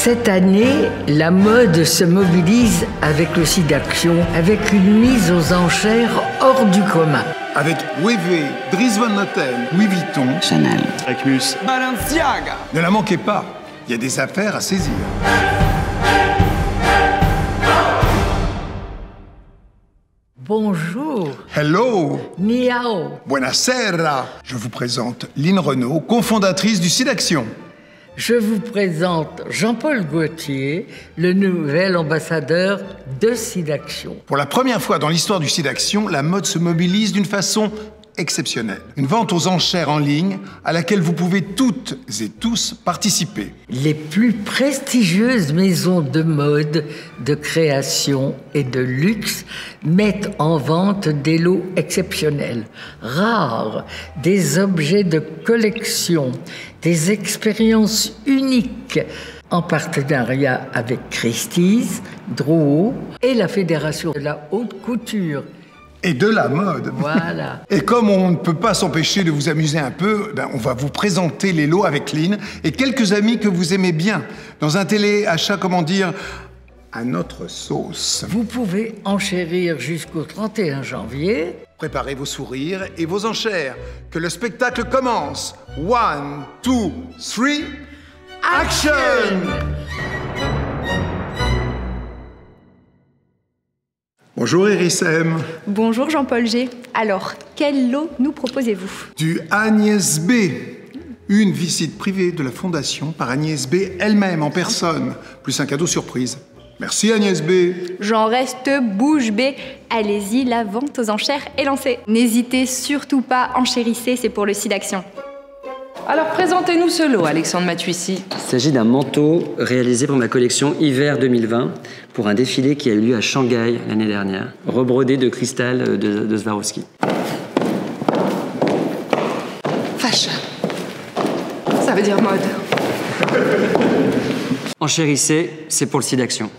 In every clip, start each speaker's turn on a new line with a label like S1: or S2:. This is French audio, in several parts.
S1: Cette année, la mode se mobilise avec le SIDAction, avec une mise aux enchères hors du commun.
S2: Avec Wevé, Dries Van Noten, Louis Vuitton,
S3: Chanel,
S4: Acmus,
S2: Balenciaga. Ne la manquez pas, il y a des affaires à saisir.
S1: Bonjour.
S2: Hello.
S1: Ni hao.
S2: Buonasera. Je vous présente Lynn Renaud, cofondatrice du SIDAction.
S1: Je vous présente Jean-Paul Gaultier, le nouvel ambassadeur de SIDAction.
S2: Pour la première fois dans l'histoire du SIDAction, la mode se mobilise d'une façon exceptionnelle. Une vente aux enchères en ligne à laquelle vous pouvez toutes et tous participer.
S1: Les plus prestigieuses maisons de mode, de création et de luxe mettent en vente des lots exceptionnels, rares, des objets de collection, des expériences uniques, en partenariat avec Christie's, Drouot et la Fédération de la haute couture.
S2: Et de la mode.
S1: Voilà.
S2: Et comme on ne peut pas s'empêcher de vous amuser un peu, on va vous présenter les lots avec Lynn et quelques amis que vous aimez bien. Dans un téléachat, comment dire, à notre sauce.
S1: Vous pouvez enchérir jusqu'au 31 janvier.
S2: Préparez vos sourires et vos enchères. Que le spectacle commence. 1, 2, 3, action! Bonjour Iris M.
S5: Bonjour Jean-Paul G. Alors, quel lot nous proposez-vous?
S2: Du Agnès B. Une visite privée de la Fondation par Agnès B elle-même en personne, plus un cadeau surprise. Merci Agnès B.
S5: J'en reste bouche bée. Allez-y, la vente aux enchères est lancée. N'hésitez surtout pas, enchérissez, c'est pour le SIDAction.
S6: Alors présentez-nous ce lot, Alexandre Matuissi.
S3: Il s'agit d'un manteau réalisé pour ma collection Hiver 2020 pour un défilé qui a eu lieu à Shanghai l'année dernière, rebrodé de cristal de Swarovski.
S6: Fashion. Ça veut dire mode.
S3: Enchérissez, c'est pour le SIDAction.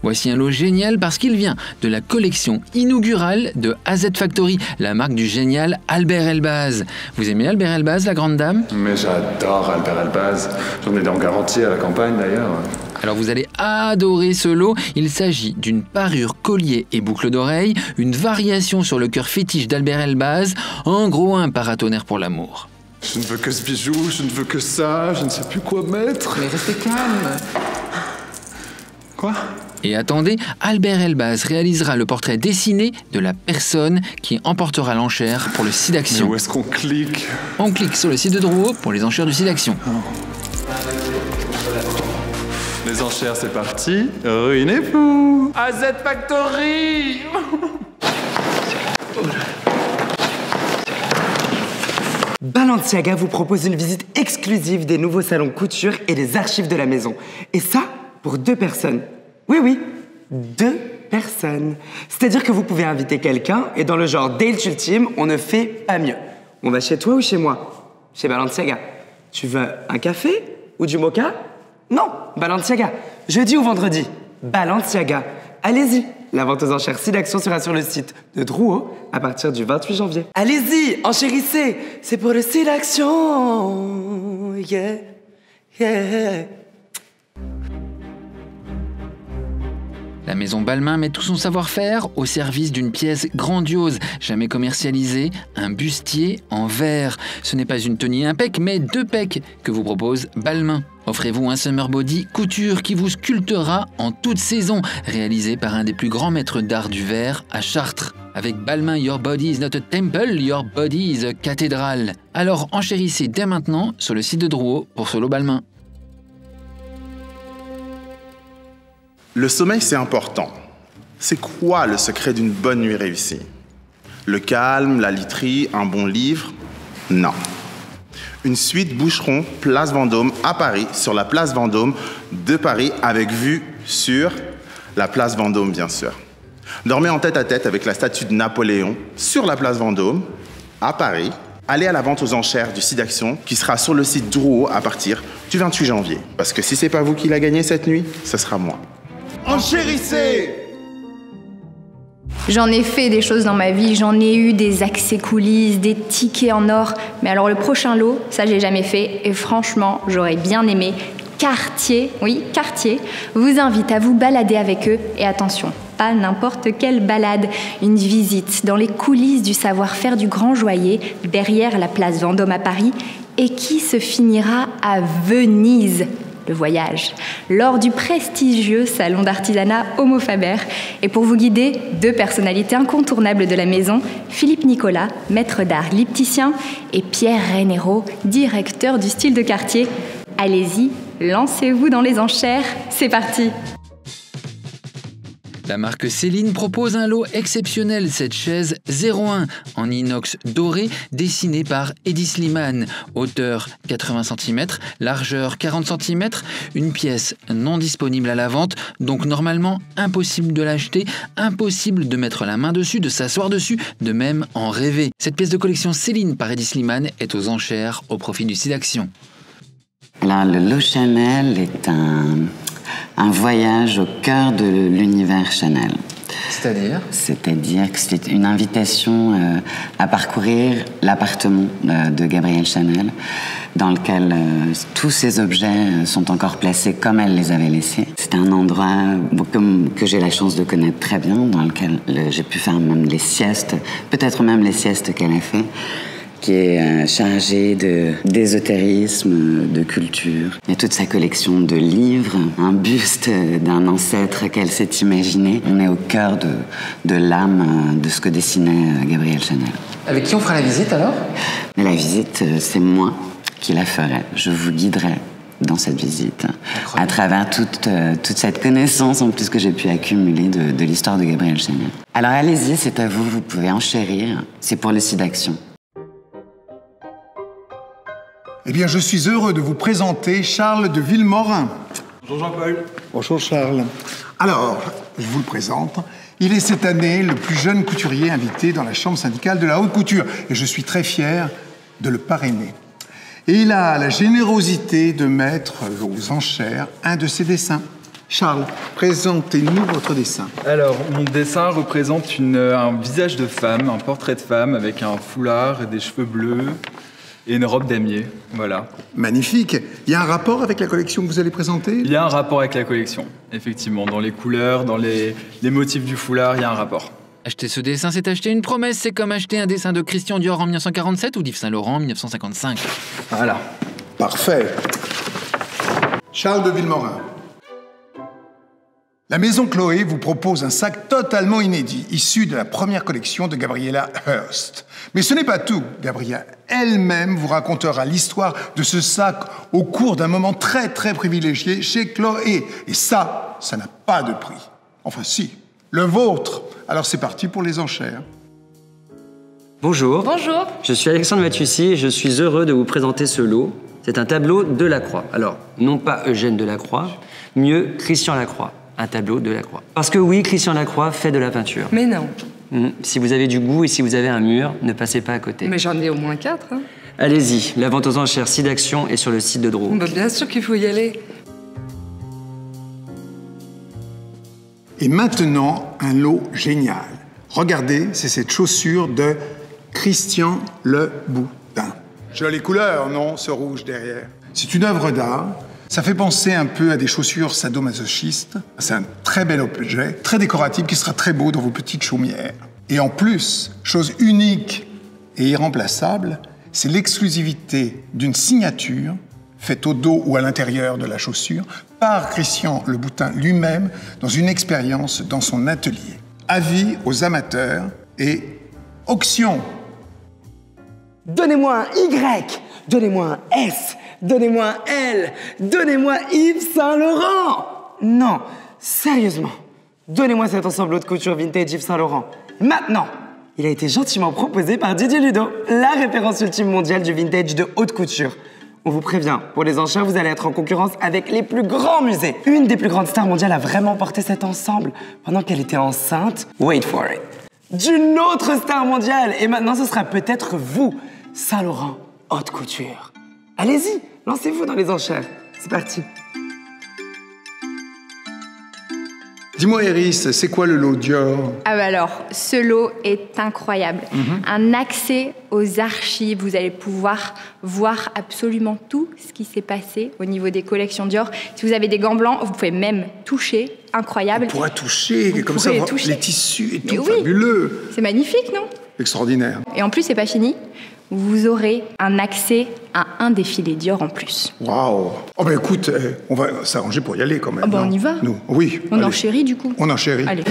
S7: Voici un lot génial parce qu'il vient de la collection inaugurale de AZ Factory, la marque du génial Albert Elbaz. Vous aimez Albert Elbaz, la grande dame?
S4: Mais j'adore Albert Elbaz. J'en ai en garantie à la campagne d'ailleurs.
S7: Alors vous allez adorer ce lot. Il s'agit d'une parure collier et boucle d'oreille, une variation sur le cœur fétiche d'Albert Elbaz, en gros un paratonnerre pour l'amour.
S4: Je ne veux que ce bijou, je ne veux que ça, je ne sais plus quoi mettre.
S6: Mais restez calme.
S4: Quoi?
S7: Et attendez, Albert Elbaz réalisera le portrait dessiné de la personne qui emportera l'enchère pour le
S4: Mais
S7: SIDAction.
S4: où est-ce qu'on clique?
S7: On clique sur le site de Drouot pour les enchères du SIDAction.
S4: Les enchères, c'est parti. Ruinez-vous. AZ Factory.
S8: Balenciaga vous propose une visite exclusive des nouveaux salons couture et des archives de la maison. Et ça, pour 2 personnes. Oui, 2 personnes. C'est-à-dire que vous pouvez inviter quelqu'un et dans le genre date ultime, on ne fait pas mieux. On va chez toi ou chez moi? Chez Balenciaga. Tu veux un café ou du mocha? Non, Balenciaga. Jeudi ou vendredi? Balenciaga. Allez-y. La vente aux enchères SIDAction sera sur le site de Drouot à partir du 28 janvier. Allez-y, enchérissez. C'est pour le SIDAction. Yeah, yeah.
S7: La maison Balmain met tout son savoir-faire au service d'une pièce grandiose, jamais commercialisée, un bustier en verre. Ce n'est pas une tenue impec, mais 2 pecs que vous propose Balmain. Offrez-vous un summer body couture qui vous sculptera en toute saison, réalisé par un des plus grands maîtres d'art du verre à Chartres. Avec Balmain, your body is not a temple, your body is a cathédrale. Alors enchérissez dès maintenant sur le site de Drouot pour ce lot Balmain.
S9: Le sommeil, c'est important. C'est quoi le secret d'une bonne nuit réussie? Le calme, la literie, un bon livre? Non. Une suite Boucheron, place Vendôme, à Paris, sur la place Vendôme de Paris, avec vue sur la place Vendôme, bien sûr. Dormez en tête-à-tête avec la statue de Napoléon, sur la place Vendôme, à Paris. Allez à la vente aux enchères du SIDAction, qui sera sur le site Drouot à partir du 28 janvier. Parce que si c'est pas vous qui l'a gagné cette nuit, ce sera moi.
S2: Enchérissez!
S5: J'en ai fait des choses dans ma vie, j'en ai eu des accès coulisses, des tickets en or. Mais alors le prochain lot, ça j'ai jamais fait. Et franchement, j'aurais bien aimé. Cartier, oui, Cartier, vous invite à vous balader avec eux. Et attention, pas n'importe quelle balade. Une visite dans les coulisses du savoir-faire du grand joaillier, derrière la place Vendôme à Paris, et qui se finira à Venise. Le voyage, lors du prestigieux salon d'artisanat Homo Faber. Et pour vous guider, 2 personnalités incontournables de la maison, Philippe Nicolas, maître d'art lipticien, et Pierre Reynaud, directeur du style de Cartier. Allez-y, lancez-vous dans les enchères, c'est parti!
S7: La marque Céline propose un lot exceptionnel, cette chaise 01 en inox doré dessinée par Eddie Slimane. Hauteur 80 cm, largeur 40 cm, une pièce non disponible à la vente, donc normalement impossible de l'acheter, impossible de mettre la main dessus, de s'asseoir dessus, de même en rêver. Cette pièce de collection Céline par Eddie Slimane est aux enchères au profit du site d'action.
S10: Alors, le lot Chanel est un voyage au cœur de l'univers Chanel.
S3: C'est-à-dire ?
S10: C'est-à-dire que c'est une invitation à parcourir l'appartement de Gabrielle Chanel, dans lequel tous ces objets sont encore placés comme elle les avait laissés. C'est un endroit que j'ai la chance de connaître très bien, dans lequel j'ai pu faire même les siestes, peut-être même les siestes qu'elle a fait, qui est chargé d'ésotérisme, de culture. Il y a toute sa collection de livres, un buste d'un ancêtre qu'elle s'est imaginé. On est au cœur de l'âme de ce que dessinait Gabrielle Chanel.
S3: Avec qui on fera la visite alors ?
S10: Mais la visite, c'est moi qui la ferai. Je vous guiderai dans cette visite, à travers toute cette connaissance en plus que j'ai pu accumuler de l'histoire de Gabrielle Chanel. Alors allez-y, c'est à vous, vous pouvez enchérir. C'est pour le site d'action.
S2: Eh bien, je suis heureux de vous présenter Charles de Villemorin.
S11: Bonjour Jean-Paul.
S2: Bonjour Charles. Alors, je vous le présente. Il est cette année le plus jeune couturier invité dans la chambre syndicale de la haute couture. Et je suis très fier de le parrainer. Et il a la générosité de mettre aux enchères un de ses dessins. Charles, présentez-nous votre dessin.
S11: Alors, mon dessin représente un visage de femme, un portrait de femme avec un foulard et des cheveux bleus. Et une robe damier, voilà.
S2: Magnifique. Il y a un rapport avec la collection que vous allez présenter ?
S11: Il y a un rapport avec la collection, effectivement. Dans les couleurs, dans les motifs du foulard, il y a un rapport.
S7: Acheter ce dessin, c'est acheter une promesse. C'est comme acheter un dessin de Christian Dior en 1947 ou d'Yves Saint Laurent en 1955.
S11: Voilà.
S2: Parfait. Charles de Villemorin. La maison Chloé vous propose un sac totalement inédit, issu de la première collection de Gabriella Hearst. Mais ce n'est pas tout. Gabriella elle-même vous racontera l'histoire de ce sac au cours d'un moment très très privilégié chez Chloé. Et ça n'a pas de prix. Enfin si, le vôtre. Alors c'est parti pour les enchères.
S3: Bonjour.
S6: Bonjour.
S3: Je suis Alexandre Mathussi et je suis heureux de vous présenter ce lot. C'est un tableau Delacroix. Alors, non pas Eugène Delacroix, mieux Christian Lacroix. Un tableau Delacroix. Parce que oui, Christian Lacroix fait de la peinture.
S6: Mais non.
S3: Si vous avez du goût et si vous avez un mur, ne passez pas à côté.
S6: Mais j'en ai au moins 4. Hein.
S3: Allez-y, la vente aux enchères site d'action est sur le site de Drouot.
S6: Bah, bien sûr qu'il faut y aller.
S2: Et maintenant, un lot génial. Regardez, c'est cette chaussure de Christian Louboutin. Jolie couleur, non, ce rouge derrière. C'est une œuvre d'art. Ça fait penser un peu à des chaussures sadomasochistes. C'est un très bel objet, très décoratif, qui sera très beau dans vos petites chaumières. Et en plus, chose unique et irremplaçable, c'est l'exclusivité d'une signature faite au dos ou à l'intérieur de la chaussure par Christian Louboutin lui-même dans une expérience dans son atelier. Avis aux amateurs et auction.
S8: Donnez-moi un Y, donnez-moi un S, donnez-moi un L, donnez-moi Yves Saint Laurent. Non, sérieusement, donnez-moi cet ensemble haute couture vintage Yves Saint Laurent. Maintenant, il a été gentiment proposé par Didier Ludo, la référence ultime mondiale du vintage de haute couture. On vous prévient, pour les enchères, vous allez être en concurrence avec les plus grands musées. Une des plus grandes stars mondiales a vraiment porté cet ensemble pendant qu'elle était enceinte. Wait for it. D'une autre star mondiale. Et maintenant, ce sera peut-être vous, Saint Laurent haute couture. Allez-y, lancez-vous dans les enchères. C'est parti.
S2: Dis-moi, Iris, c'est quoi le lot Dior?
S5: Ah bah alors, ce lot est incroyable. Un accès aux archives, vous allez pouvoir voir absolument tout ce qui s'est passé au niveau des collections Dior. Si vous avez des gants blancs, vous pouvez même toucher, incroyable.
S2: On pourra toucher,
S5: Vous
S2: comme ça,
S5: pourrez
S2: voir
S5: toucher.
S2: les tissus et
S5: Mais
S2: tout,
S5: oui.
S2: fabuleux.
S5: C'est magnifique, non?
S2: Extraordinaire.
S5: Et en plus, c'est pas fini. Vous aurez un accès à un défilé Dior en plus.
S2: Waouh. Oh ben écoute, on va s'arranger pour y aller quand même.
S5: Ah bah,
S2: non
S5: on y va.
S2: Nous, oui.
S5: On
S2: allez.
S5: enchérit du coup.
S2: On enchérit.
S5: Allez.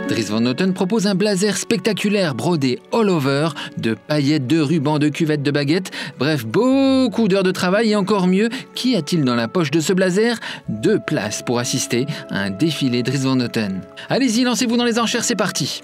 S7: Dries Van Noten propose un blazer spectaculaire brodé all over, de paillettes, de rubans, de cuvettes, de baguettes. Bref, beaucoup d'heures de travail et encore mieux, qu'y a-t-il dans la poche de ce blazer? 2 places pour assister à un défilé Dries Van Noten. Allez-y, lancez-vous dans les enchères, c'est parti.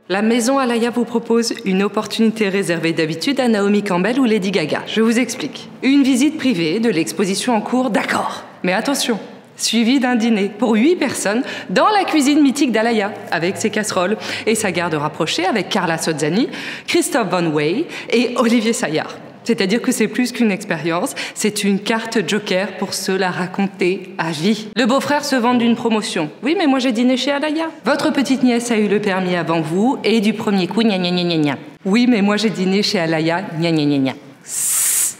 S6: La maison Alaya vous propose une opportunité réservée d'habitude à Naomi Campbell ou Lady Gaga. Je vous explique. Une visite privée de l'exposition en cours, d'accord. Mais attention, suivi d'un dîner pour 8 personnes dans la cuisine mythique d'Alaya, avec ses casseroles et sa garde rapprochée avec Carla Sozzani, Christophe Van Wey et Olivier Saillard. C'est-à-dire que c'est plus qu'une expérience, c'est une carte joker pour se la raconter à vie. Le beau-frère se vante d'une promotion. Oui, mais moi j'ai dîné chez Alaya. Votre petite nièce a eu le permis avant vous et du premier coup, gna gna gna gna gna. Oui, mais moi j'ai dîné chez Alaya, gna gna gna gna. Sss.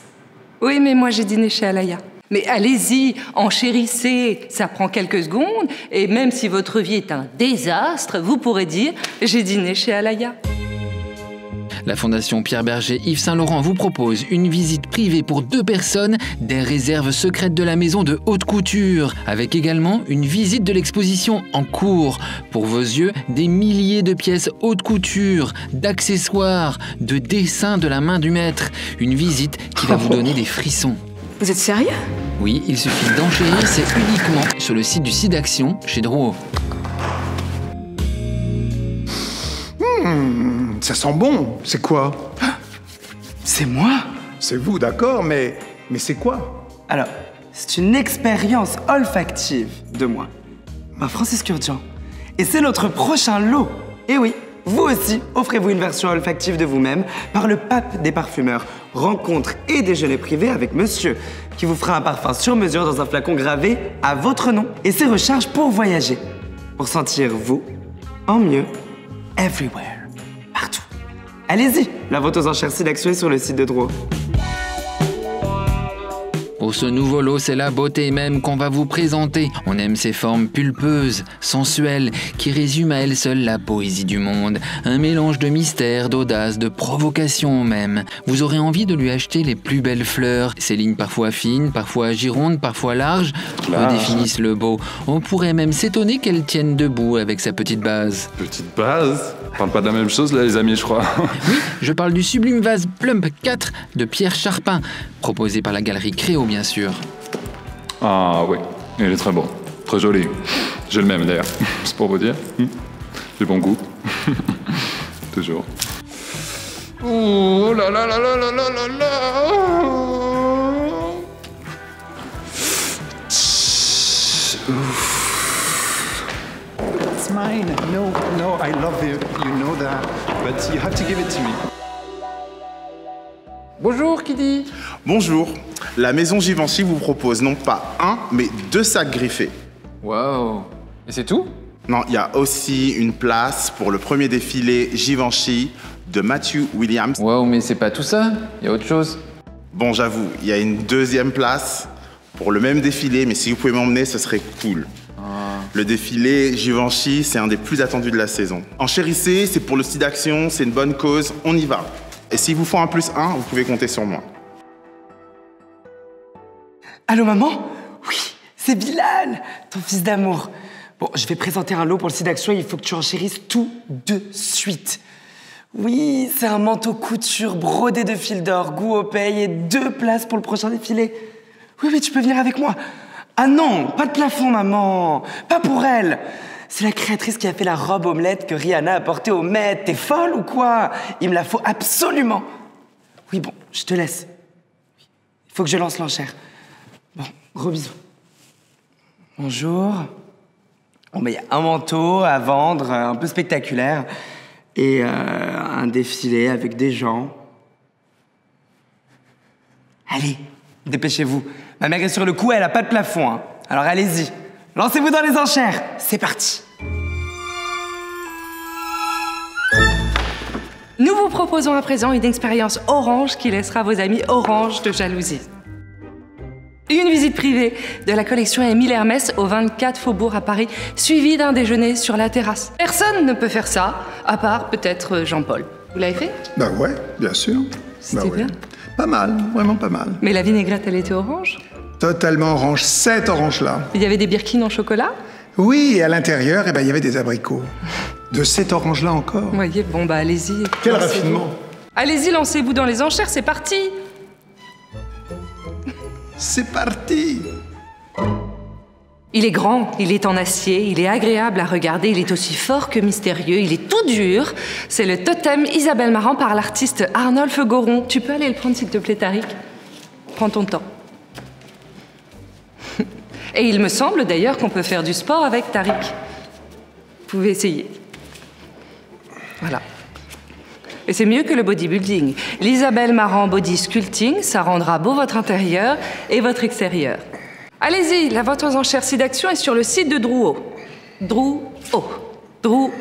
S6: Oui, mais moi j'ai dîné chez Alaya. Mais allez-y, enchérissez, ça prend quelques secondes, et même si votre vie est un désastre, vous pourrez dire « j'ai dîné chez Alaya ».
S7: La Fondation Pierre Berger Yves Saint-Laurent vous propose une visite privée pour 2 personnes des réserves secrètes de la maison de haute couture, avec également une visite de l'exposition en cours. Pour vos yeux, des milliers de pièces haute couture, d'accessoires, de dessins de la main du maître. Une visite qui va vous donner des frissons.
S12: Vous êtes sérieux?
S7: Oui, il suffit d'enchérir, c'est uniquement sur le site du Sidaction chez Drouot.
S2: Ça sent bon. C'est quoi?
S8: C'est moi?
S2: C'est vous, d'accord, mais c'est quoi?
S8: Alors, c'est une expérience olfactive de moi, Francis Kurkdjian. Et c'est notre prochain lot. Et oui, vous aussi, offrez-vous une version olfactive de vous-même par le pape des parfumeurs. Rencontre et déjeuner privé avec monsieur, qui vous fera un parfum sur mesure dans un flacon gravé à votre nom. Et c'est recharge pour voyager, pour sentir vous en mieux, everywhere. Partout. Allez-y, la vente aux enchères Sidaction est sur le site de Drouot.
S7: Pour ce nouveau lot, c'est la beauté même qu'on va vous présenter. On aime ces formes pulpeuses, sensuelles, qui résument à elles seules la poésie du monde. Un mélange de mystère, d'audace, de provocation même. Vous aurez envie de lui acheter les plus belles fleurs. Ces lignes parfois fines, parfois girondes, parfois larges, redéfinissent le beau. On pourrait même s'étonner qu'elle tienne debout avec sa petite base.
S4: Petite base? On parle pas de la même chose là, les amis, je crois.
S7: Oui, je parle du sublime vase Plump 4 de Pierre Charpin, proposé par la galerie Créo, bien sûr.
S4: Ah oui, il est très beau, très joli. J'ai le même d'ailleurs, c'est pour vous dire. J'ai bon goût. Toujours. Oh là là là là là là là là.
S13: It's mine. No, I love you. You know that. But you have to give it to me.
S9: Bonjour, Kidi. Bonjour. La maison Givenchy vous propose non pas 1, mais 2 sacs griffés.
S11: Waouh. Et c'est tout?
S9: Non, il y a aussi une place pour le premier défilé Givenchy de Matthew Williams.
S11: Waouh, mais c'est pas tout ça. Il y a autre chose.
S9: Bon, j'avoue, il y a une 2e place pour le même défilé, mais si vous pouvez m'emmener, ce serait cool. Le défilé Givenchy, c'est un des plus attendus de la saison. Enchérissez, c'est pour le Sidaction, c'est une bonne cause, on y va. Et s'il vous faut un +1, vous pouvez compter sur moi.
S8: Allô, maman? Oui, c'est Bilal, ton fils d'amour. Bon, je vais présenter un lot pour le Sidaction, il faut que tu enchérisses tout de suite. Oui, c'est un manteau couture brodé de fil d'or, goût au paye et 2 places pour le prochain défilé. Oui, tu peux venir avec moi. Ah non, pas de plafond, maman. Pas pour elle. C'est la créatrice qui a fait la robe omelette que Rihanna a portée au Met. T'es folle ou quoi? Il me la faut absolument. Oui, bon, je te laisse. Il faut que je lance l'enchère. Bon, gros bisous. Bonjour. Bon, il y a un manteau à vendre, un peu spectaculaire, et un défilé avec des gens. Allez, dépêchez-vous. Ma mère est sur le coup, elle a pas de plafond, hein. Alors allez-y. Lancez-vous dans les enchères. C'est parti.
S6: Nous vous proposons à présent une expérience orange qui laissera vos amis orange de jalousie. Une visite privée de la collection Émile Hermès au 24 Faubourg à Paris, suivie d'un déjeuner sur la terrasse. Personne ne peut faire ça, à part peut-être Jean-Paul. Vous l'avez fait?
S2: Bah ouais, bien sûr.
S6: C'était bien?
S2: Pas mal, vraiment pas mal.
S6: Mais la vinaigrette, elle était orange?
S2: Totalement orange, cette orange-là.
S6: Il y avait des birkins en chocolat?
S2: Oui, et à l'intérieur, eh ben, il y avait des abricots. De cette orange-là encore.
S6: Vous voyez, bon bah allez-y.
S2: Quel raffinement.
S6: Allez-y, lancez-vous dans les enchères, c'est parti.
S2: C'est parti.
S6: Il est grand, il est en acier, il est agréable à regarder, il est aussi fort que mystérieux, il est tout dur. C'est le totem Isabelle Marant par l'artiste Arnolphe Goron. Tu peux aller le prendre s'il te plaît, Tariq? Prends ton temps. Et il me semble d'ailleurs qu'on peut faire du sport avec Tariq. Vous pouvez essayer. Voilà. Et c'est mieux que le bodybuilding. L'Isabelle Marant Body Sculpting, ça rendra beau votre intérieur et votre extérieur. Allez-y, la vente aux enchères ci-d'action est sur le site de Drouot. Drouot. Drouot.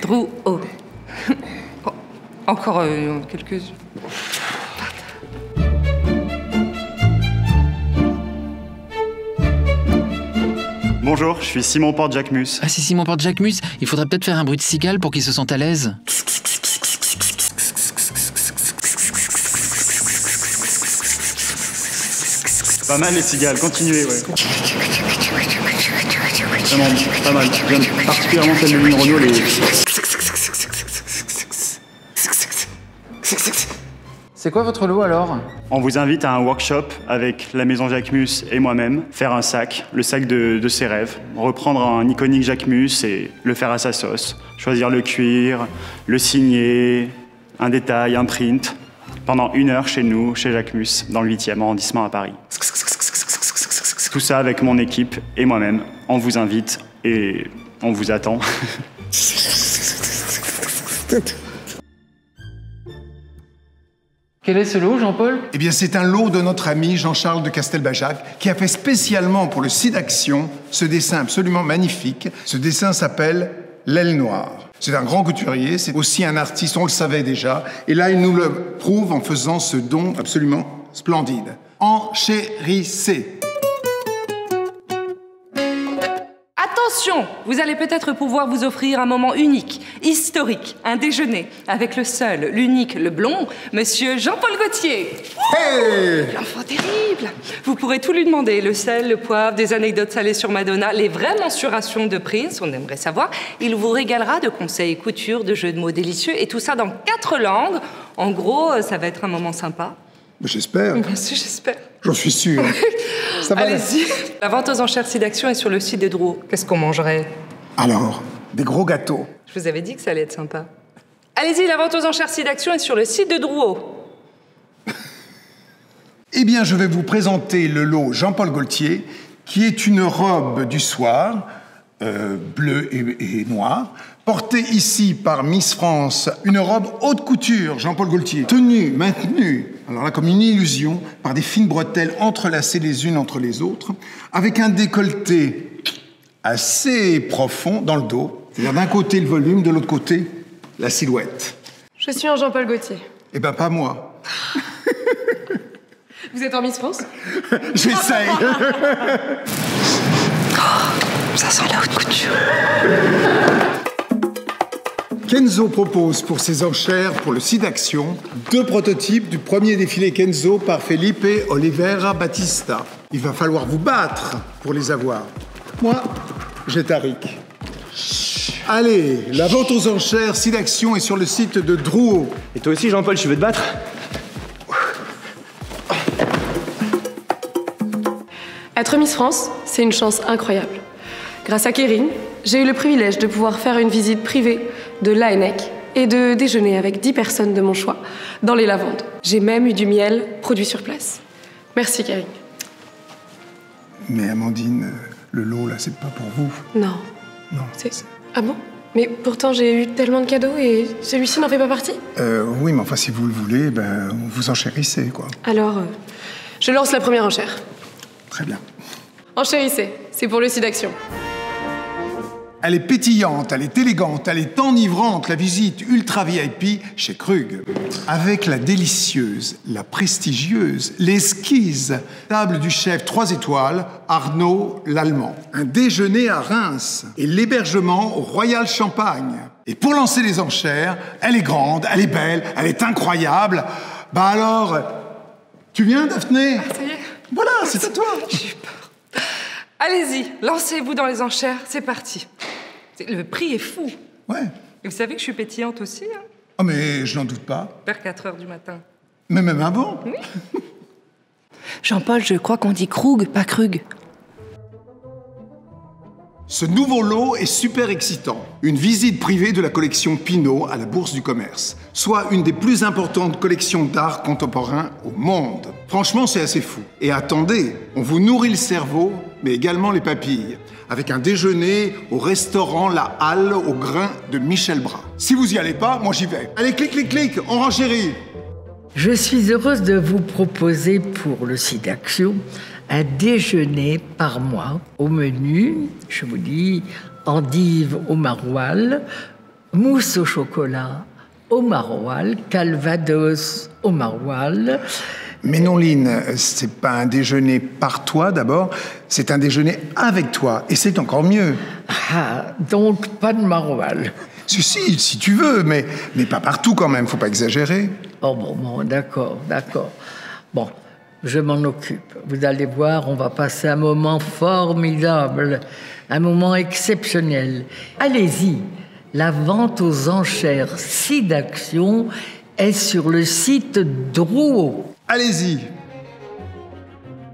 S6: Drouot. Encore quelques...
S12: Bonjour, je suis Simon Porte-Jacquemus.
S7: Ah, c'est Simon Porte-Jacquemus. Il faudrait peut-être faire un bruit de cigale pour qu'il se sente à l'aise.
S12: Pas mal les cigales, continuez, ouais. Vraiment, pas mal. J'aime particulièrement celle de Louis Renaud, les...
S7: C'est quoi votre lot alors?
S12: On vous invite à un workshop avec la maison Jacquemus et moi-même, faire un sac, le sac de ses rêves, reprendre un iconique Jacquemus et le faire à sa sauce, choisir le cuir, le signer, un détail, un print, pendant 1 heure chez nous, chez Jacquemus, dans le 8e arrondissement à Paris. Tout ça avec mon équipe et moi-même. On vous invite et on vous attend.
S7: Quel est ce lot, Jean-Paul?
S2: Eh bien, c'est un lot de notre ami Jean-Charles de Castelbajac qui a fait spécialement pour le site d'action ce dessin absolument magnifique. Ce dessin s'appelle L'aile noire. C'est un grand couturier, c'est aussi un artiste, on le savait déjà. Et là, il nous le prouve en faisant ce don absolument splendide. Enchérissez.
S6: Attention, vous allez peut-être pouvoir vous offrir un moment unique, historique, un déjeuner avec le seul, l'unique, le blond, monsieur Jean-Paul Gaultier.
S2: Hey!
S6: L'enfant terrible. Vous pourrez tout lui demander, le sel, le poivre, des anecdotes salées sur Madonna, les vraies mensurations de Prince, on aimerait savoir. Il vous régalera de conseils couture, de jeux de mots délicieux, et tout ça dans 4 langues. En gros, ça va être un moment sympa.
S2: J'espère.
S6: Bien sûr, j'espère.
S2: J'en suis sûr. Ça va.
S6: Allez-y. La vente aux enchères ci-d'action est sur le site de Drouot. Qu'est-ce qu'on mangerait?
S2: Alors, des gros gâteaux.
S6: Je vous avais dit que ça allait être sympa. Allez-y, la vente aux enchères ci-d'action est sur le site de Drouot.
S2: Eh bien, je vais vous présenter le lot Jean-Paul Gaultier, qui est une robe du soir, bleue et noire, portée ici par Miss France, une robe haute couture, Jean-Paul Gaultier, tenue, maintenue, alors là comme une illusion, par des fines bretelles entrelacées les unes entre les autres, avec un décolleté assez profond dans le dos, c'est-à-dire d'un côté le volume, de l'autre côté la silhouette.
S14: Je suis un Jean-Paul Gaultier.
S2: Eh ben pas moi.
S14: Vous êtes en Miss France?
S2: J'essaye.
S6: Ça sent la haute couture.
S2: Kenzo propose pour ses enchères pour le site d'action 2 prototypes du premier défilé Kenzo par Felipe Oliveira Batista. Il va falloir vous battre pour les avoir. Moi, j'ai Tariq. Allez, la vente aux enchères site d'action est sur le site de Drouot.
S12: Et toi aussi, Jean-Paul, tu veux te battre?
S14: Être Miss France, c'est une chance incroyable. Grâce à Kering, j'ai eu le privilège de pouvoir faire une visite privée de l'ANEC et de déjeuner avec 10 personnes de mon choix dans les lavandes. J'ai même eu du miel produit sur place. Merci, Kering.
S2: Mais Amandine, le lot là, c'est pas pour vous.
S14: Non.
S2: Non.
S14: Ah bon? Mais pourtant, j'ai eu tellement de cadeaux et celui-ci n'en fait pas partie?
S2: Oui, mais enfin, si vous le voulez, ben, vous enchérissez, quoi.
S14: Alors, je lance la première enchère.
S2: Très bien.
S14: Enchérissez. c'est pour le SIDAction.
S2: Elle est pétillante, elle est élégante, elle est enivrante, la visite ultra VIP chez Krug. Avec la délicieuse, la prestigieuse, l'esquisse table du chef 3 étoiles, Arnaud l'Allemand. Un déjeuner à Reims et l'hébergement au Royal Champagne. Et pour lancer les enchères, elle est grande, elle est belle, elle est incroyable. Bah alors, tu viens, Daphné?
S6: Ça y est.
S2: Voilà, c'est à toi.
S6: J'ai peur. Allez-y, lancez-vous dans les enchères, c'est parti. Le prix est fou.
S2: Ouais.
S6: Et vous savez que je suis pétillante aussi, hein?
S2: Oh, mais je n'en doute pas.
S6: Vers 4 heures du matin.
S2: Mais même avant.
S6: Oui. Jean-Paul, je crois qu'on dit Krug, pas Krug.
S2: Ce nouveau lot est super excitant. Une visite privée de la collection Pinault à la Bourse du Commerce, soit une des plus importantes collections d'art contemporain au monde. Franchement, c'est assez fou. Et attendez, on vous nourrit le cerveau, mais également les papilles, avec un déjeuner au restaurant La Halle au grain de Michel Bras. Si vous y allez pas, moi j'y vais. Allez, clic, clic, clic, on renchérit.
S1: Je suis heureuse de vous proposer pour le SIDAction un déjeuner par mois au menu, je vous dis, endive au maroilles, mousse au chocolat au maroilles, calvados au maroilles.
S2: Mais non, Lynn, c'est pas un déjeuner par toi d'abord, c'est un déjeuner avec toi, et c'est encore mieux.
S1: Ah, donc pas de maroilles.
S2: Si tu veux, mais pas partout quand même, faut pas exagérer.
S1: Oh bon, d'accord. Bon, je m'en occupe. Vous allez voir, on va passer un moment formidable, un moment exceptionnel. Allez-y, la vente aux enchères SIDAction est sur le site Drouot.
S2: Allez-y.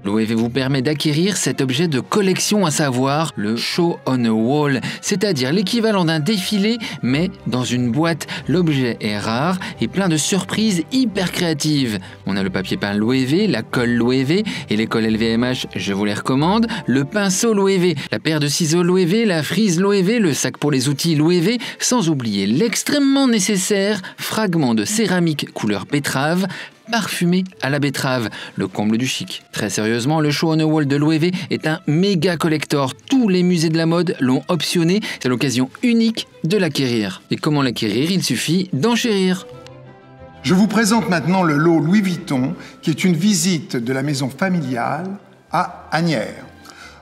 S7: L'OEV vous permet d'acquérir cet objet de collection, à savoir le show on a wall, c'est-à-dire l'équivalent d'un défilé, mais dans une boîte. L'objet est rare et plein de surprises hyper créatives. On a le papier peint l'OEV, la colle l'OEV et les colles LVMH, je vous les recommande, le pinceau l'OEV, la paire de ciseaux l'OEV, la frise l'OEV, le sac pour les outils l'OEV, sans oublier l'extrêmement nécessaire fragment de céramique couleur betterave, parfumé à la betterave, le comble du chic. Très sérieusement, le show on a wall de l'OEV est un méga collector. Tous les musées de la mode l'ont optionné. C'est l'occasion unique de l'acquérir. Et comment l'acquérir? Il suffit d'enchérir.
S2: Je vous présente maintenant le lot Louis Vuitton, qui est une visite de la maison familiale à Asnières.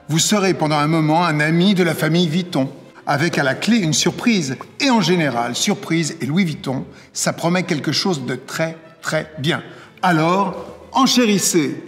S2: Vous serez pendant un moment un ami de la famille Vuitton, avec à la clé une surprise. Et en général, surprise et Louis Vuitton, ça promet quelque chose de très bien. Alors, enchérissez.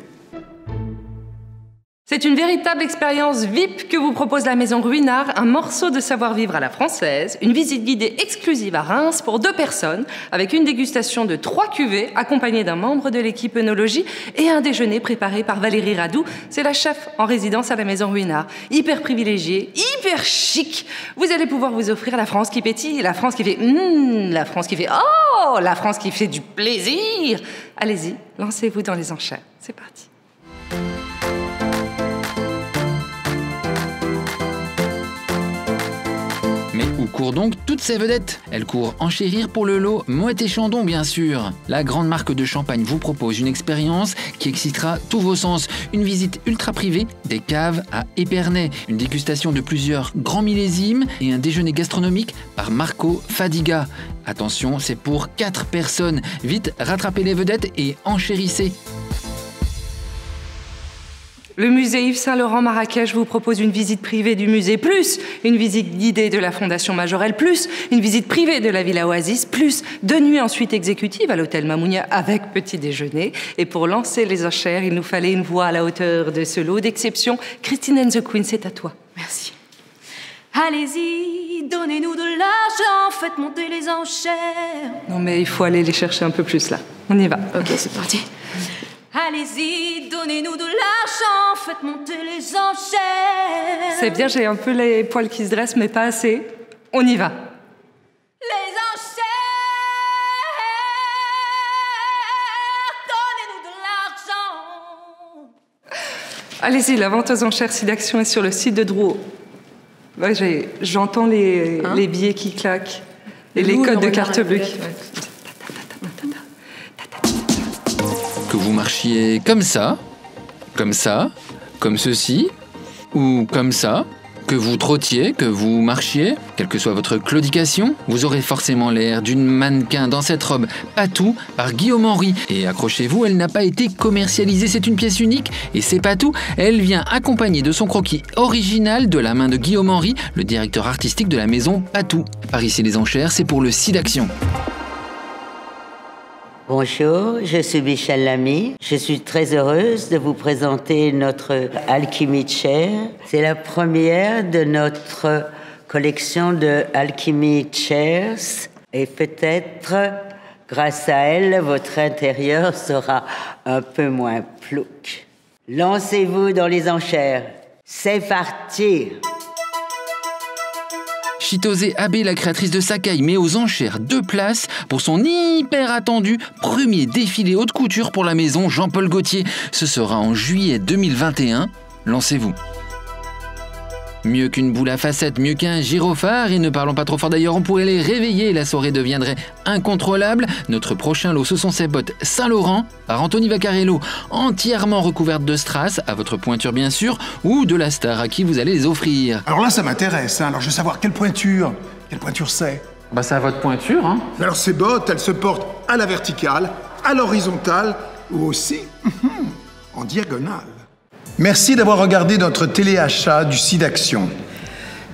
S6: C'est une véritable expérience VIP que vous propose la Maison Ruinart, un morceau de savoir-vivre à la française, une visite guidée exclusive à Reims pour 2 personnes, avec une dégustation de 3 cuvées, accompagnée d'un membre de l'équipe œnologie et un déjeuner préparé par Valérie Radou. C'est la chef en résidence à la Maison Ruinart. Hyper privilégiée, hyper chic. Vous allez pouvoir vous offrir la France qui pétille, la France qui fait la France qui fait oh, la France qui fait du plaisir. Allez-y, lancez-vous dans les enchères. C'est parti.
S7: Mais où courent donc toutes ces vedettes? Elles courent enchérir pour le lot Moët et Chandon, bien sûr. La grande marque de champagne vous propose une expérience qui excitera tous vos sens. Une visite ultra privée des caves à Épernay, une dégustation de plusieurs grands millésimes et un déjeuner gastronomique par Marco Fadiga. Attention, c'est pour 4 personnes. Vite, rattrapez les vedettes et enchérissez.
S6: Le musée Yves Saint-Laurent Marrakech vous propose une visite privée du musée, plus une visite guidée de la Fondation Majorelle, plus une visite privée de la Villa Oasis, plus 2 nuits en suite exécutive à l'hôtel Mamounia avec petit déjeuner. Et pour lancer les enchères, il nous fallait une voix à la hauteur de ce lot d'exception. Christine and the Queen, c'est à toi.
S15: Merci. Allez-y, donnez-nous de l'argent, faites monter les enchères.
S6: Non mais il faut aller les chercher un peu plus là. On y va.
S15: Ok, c'est parti. Allez-y, donnez-nous de l'argent, faites monter les enchères.
S6: C'est bien, j'ai un peu les poils qui se dressent, mais pas assez. On y va.
S15: Les enchères, donnez-nous de l'argent.
S6: Allez-y, la vente aux enchères SIDAction est sur le site de Drouot. Ouais, j'entends les billets qui claquent et les codes de carte bleue qui...
S7: Que vous marchiez comme ça, comme ceci, ou comme ça, que vous trottiez, que vous marchiez, quelle que soit votre claudication, vous aurez forcément l'air d'une mannequin dans cette robe Patou par Guillaume Henry. Et accrochez-vous, elle n'a pas été commercialisée, c'est une pièce unique et c'est pas tout. Elle vient accompagnée de son croquis original de la main de Guillaume Henry, le directeur artistique de la maison Patou. Par ici les enchères, c'est pour le SIDAction.
S16: Bonjour, je suis Michel Lamy. Je suis très heureuse de vous présenter notre Alchemy Chair. C'est la première de notre collection de Alchemy Chairs. Et peut-être, grâce à elle, votre intérieur sera un peu moins plouc. Lancez-vous dans les enchères. C'est parti!
S7: Chitose Abe, la créatrice de Sakai, met aux enchères 2 places pour son hyper attendu premier défilé haute couture pour la maison Jean-Paul Gaultier. Ce sera en juillet 2021. Lancez-vous. Mieux qu'une boule à facettes, mieux qu'un gyrophare, et ne parlons pas trop fort d'ailleurs, on pourrait les réveiller et la soirée deviendrait incontrôlable. Notre prochain lot, ce sont ces bottes Saint-Laurent par Anthony Vaccarello, entièrement recouvertes de strass, à votre pointure bien sûr, ou de la star à qui vous allez les offrir.
S2: Alors là, ça m'intéresse, hein. Alors je veux savoir quelle pointure c'est.
S7: Bah c'est à votre pointure, hein.
S2: Alors ces bottes, elles se portent à la verticale, à l'horizontale, ou aussi en diagonale. Merci d'avoir regardé notre téléachat du SIDAction.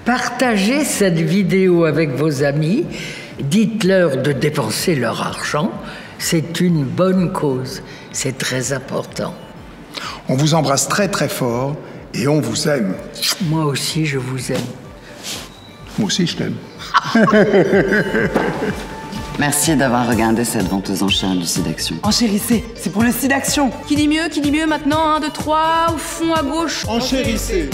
S1: Partagez cette vidéo avec vos amis. Dites-leur de dépenser leur argent. C'est une bonne cause. C'est très important.
S2: On vous embrasse très très fort et on vous aime.
S1: Moi aussi, je vous aime.
S2: Moi aussi, je t'aime.
S10: Merci d'avoir regardé cette vente aux enchères du SIDAction.
S8: Enchérissez, c'est pour le SIDAction.
S15: Qui dit mieux maintenant, 1, 2, 3, au fond à gauche.
S2: Enchérissez.